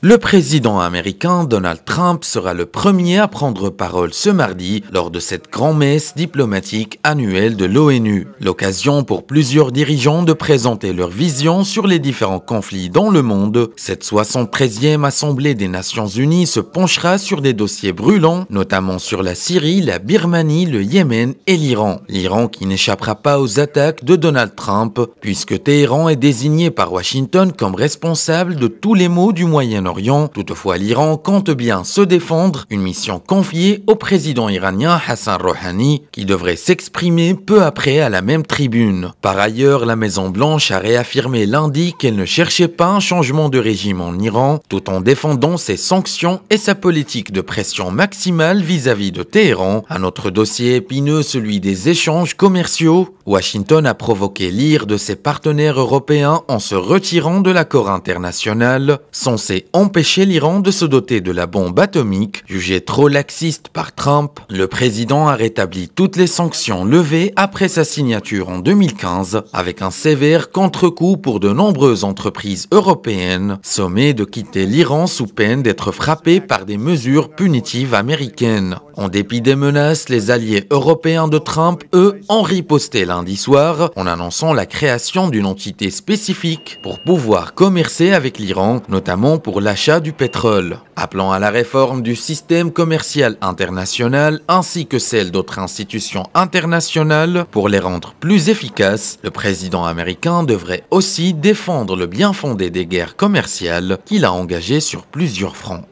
Le président américain Donald Trump sera le premier à prendre parole ce mardi lors de cette grand-messe diplomatique annuelle de l'ONU. L'occasion pour plusieurs dirigeants de présenter leur vision sur les différents conflits dans le monde. Cette 73e Assemblée des Nations Unies se penchera sur des dossiers brûlants, notamment sur la Syrie, la Birmanie, le Yémen et l'Iran. L'Iran qui n'échappera pas aux attaques de Donald Trump, puisque Téhéran est désigné par Washington comme responsable de tous les maux du Moyen-Orient. Toutefois, l'Iran compte bien se défendre, une mission confiée au président iranien Hassan Rouhani, qui devrait s'exprimer peu après à la même tribune. Par ailleurs, la Maison-Blanche a réaffirmé lundi qu'elle ne cherchait pas un changement de régime en Iran, tout en défendant ses sanctions et sa politique de pression maximale vis-à-vis de Téhéran. Un autre dossier épineux, celui des échanges commerciaux. Washington a provoqué l'ire de ses partenaires européens en se retirant de l'accord international, censé empêcher l'Iran de se doter de la bombe atomique. Jugé trop laxiste par Trump, le président a rétabli toutes les sanctions levées après sa signature en 2015, avec un sévère contre-coup pour de nombreuses entreprises européennes, sommées de quitter l'Iran sous peine d'être frappées par des mesures punitives américaines. En dépit des menaces, les alliés européens de Trump, eux, ont riposté lundi soir en annonçant la création d'une entité spécifique pour pouvoir commercer avec l'Iran, notamment pour l'achat du pétrole. Appelant à la réforme du système commercial international ainsi que celle d'autres institutions internationales pour les rendre plus efficaces, le président américain devrait aussi défendre le bien fondé des guerres commerciales qu'il a engagées sur plusieurs fronts.